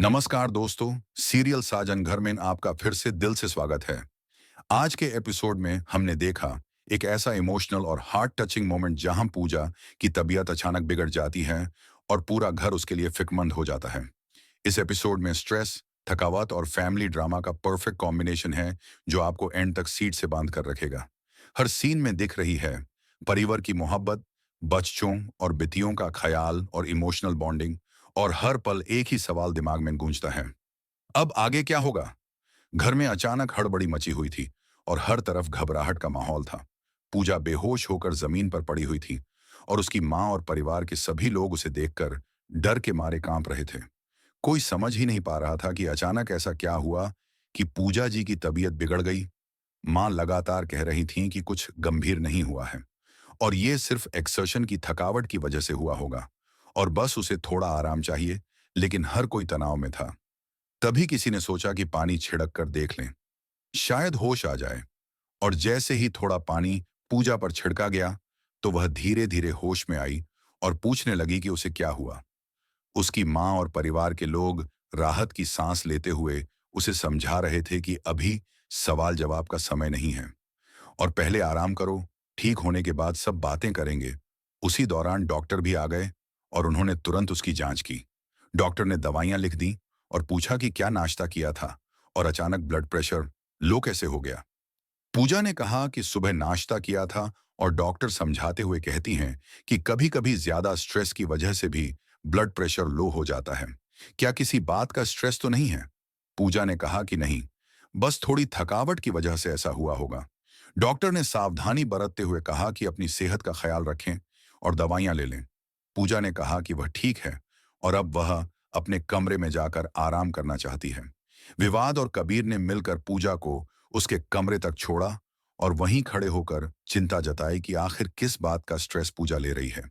नमस्कार दोस्तों, सीरियल साजन घर में आपका फिर से दिल से स्वागत है। आज के एपिसोड में हमने देखा एक ऐसा इमोशनल और हार्ट टचिंग मोमेंट जहां पूजा की तबीयत अचानक बिगड़ जाती है और पूरा घर उसके लिए फिक्रमंद हो जाता है। इस एपिसोड में स्ट्रेस, थकावट और फैमिली ड्रामा का परफेक्ट कॉम्बिनेशन है जो आपको एंड तक सीट से बांध कर रखेगा। हर सीन में दिख रही है परिवार की मोहब्बत, बच्चों और बिटियों का ख्याल और इमोशनल बॉन्डिंग, और हर पल एक ही सवाल दिमाग में गूंजता है, अब आगे क्या होगा। घर में अचानक हड़बड़ी मची हुई थी और हर तरफ घबराहट का माहौल था। पूजा बेहोश होकर जमीन पर पड़ी हुई थी और उसकी माँ और परिवार के सभी लोग उसे देखकर डर के मारे कांप रहे थे। कोई समझ ही नहीं पा रहा था कि अचानक ऐसा क्या हुआ कि पूजा जी की तबीयत बिगड़ गई। माँ लगातार कह रही थीं कि कुछ गंभीर नहीं हुआ है और ये सिर्फ एक्सर्शन की थकावट की वजह से हुआ होगा और बस उसे थोड़ा आराम चाहिए, लेकिन हर कोई तनाव में था। तभी किसी ने सोचा कि पानी छिड़क कर देख लें, शायद होश आ जाए। और जैसे ही थोड़ा पानी पूजा पर छिड़का गया तो वह धीरे धीरे होश में आई और पूछने लगी कि उसे क्या हुआ। उसकी माँ और परिवार के लोग राहत की सांस लेते हुए उसे समझा रहे थे कि अभी सवाल जवाब का समय नहीं है और पहले आराम करो, ठीक होने के बाद सब बातें करेंगे। उसी दौरान डॉक्टर भी आ गए और उन्होंने तुरंत उसकी जांच की। डॉक्टर ने दवाइयां लिख दी और पूछा कि क्या नाश्ता किया था और अचानक ब्लड प्रेशर लो कैसे हो गया। पूजा ने कहा कि सुबह नाश्ता किया था और डॉक्टर समझाते हुए कहती हैं कि कभी-कभी ज्यादा स्ट्रेस की वजह से भी ब्लड प्रेशर लो हो जाता है। क्या किसी बात का स्ट्रेस तो नहीं है? पूजा ने कहा कि नहीं, बस थोड़ी थकावट की वजह से ऐसा हुआ होगा। डॉक्टर ने सावधानी बरतते हुए कहा कि अपनी सेहत का ख्याल रखें और दवाइयां ले लें। पूजा ने कहा कि वह ठीक है और अब वह अपने कमरे में जाकर आराम करना चाहती है। विवाद और कबीर ने मिलकर पूजा को उसके कमरे तक छोड़ा और वहीं खड़े होकर चिंता जताई कि आखिर किस बात का स्ट्रेस पूजा ले रही है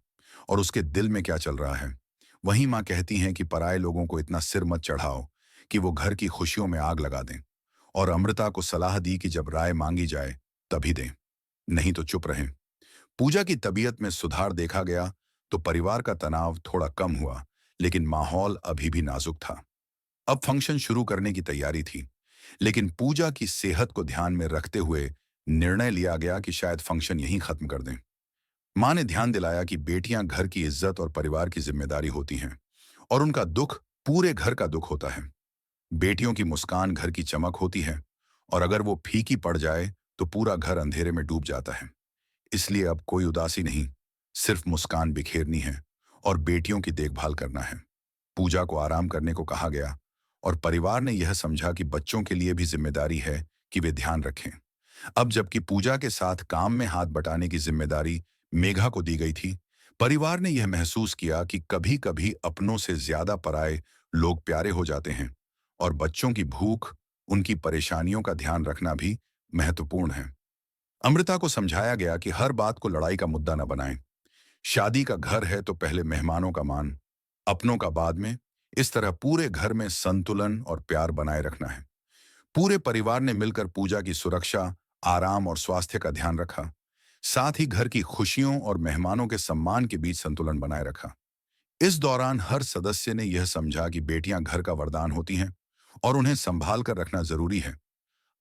और उसके दिल में क्या चल रहा है। वहीं माँ कहती हैं कि पराये लोगों को इतना सिर मत चढ़ाओ कि वो घर की खुशियों में आग लगा दें, और अमृता को सलाह दी कि जब राय मांगी जाए तभी दें, नहीं तो चुप रहें। पूजा की तबीयत में सुधार देखा गया तो परिवार का तनाव थोड़ा कम हुआ, लेकिन माहौल अभी भी नाजुक था। अब फंक्शन शुरू करने की तैयारी थी, लेकिन पूजा की सेहत को ध्यान में रखते हुए निर्णय लिया गया कि शायद फंक्शन यहीं खत्म कर दें। मां ने ध्यान दिलाया कि बेटियां घर की इज्जत और परिवार की जिम्मेदारी होती हैं और उनका दुख पूरे घर का दुख होता है। बेटियों की मुस्कान घर की चमक होती है और अगर वो फीकी पड़ जाए तो पूरा घर अंधेरे में डूब जाता है। इसलिए अब कोई उदासी नहीं, सिर्फ मुस्कान बिखेरनी है और बेटियों की देखभाल करना है। पूजा को आराम करने को कहा गया और परिवार ने यह समझा कि बच्चों के लिए भी जिम्मेदारी है कि वे ध्यान रखें। अब जबकि पूजा के साथ काम में हाथ बटाने की जिम्मेदारी मेघा को दी गई थी, परिवार ने यह महसूस किया कि कभी-कभी अपनों से ज्यादा पराये लोग प्यारे हो जाते हैं और बच्चों की भूख, उनकी परेशानियों का ध्यान रखना भी महत्वपूर्ण है। अमृता को समझाया गया कि हर बात को लड़ाई का मुद्दा न बनाएं। शादी का घर है तो पहले मेहमानों का मान, अपनों का बाद में। इस तरह पूरे घर में संतुलन और प्यार बनाए रखना है। पूरे परिवार ने मिलकर पूजा की सुरक्षा, आराम और स्वास्थ्य का ध्यान रखा। साथ ही घर की खुशियों और मेहमानों के सम्मान के बीच संतुलन बनाए रखा। इस दौरान हर सदस्य ने यह समझा कि बेटियां घर का वरदान होती हैं और उन्हें संभाल कर रखना जरूरी है।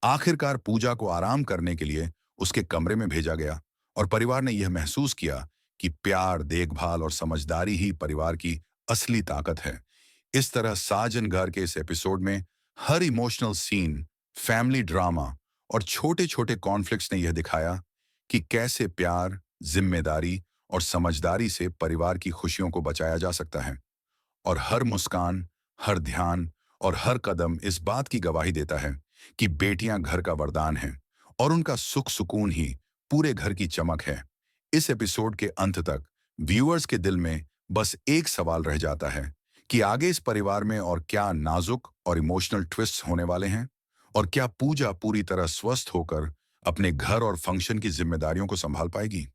आखिरकार पूजा को आराम करने के लिए उसके कमरे में भेजा गया और परिवार ने यह महसूस किया कि प्यार, देखभाल और समझदारी ही परिवार की असली ताकत है। इस तरह साजन घर के इस एपिसोड में हर इमोशनल सीन, फैमिली ड्रामा और छोटे छोटे कॉन्फ्लिक्ट्स ने यह दिखाया कि कैसे प्यार, जिम्मेदारी और समझदारी से परिवार की खुशियों को बचाया जा सकता है। और हर मुस्कान, हर ध्यान और हर कदम इस बात की गवाही देता है कि बेटियां घर का वरदान हैं और उनका सुख सुकून ही पूरे घर की चमक है। इस एपिसोड के अंत तक व्यूअर्स के दिल में बस एक सवाल रह जाता है कि आगे इस परिवार में और क्या नाजुक और इमोशनल ट्विस्ट्स होने वाले हैं, और क्या पूजा पूरी तरह स्वस्थ होकर अपने घर और फंक्शन की जिम्मेदारियों को संभाल पाएगी।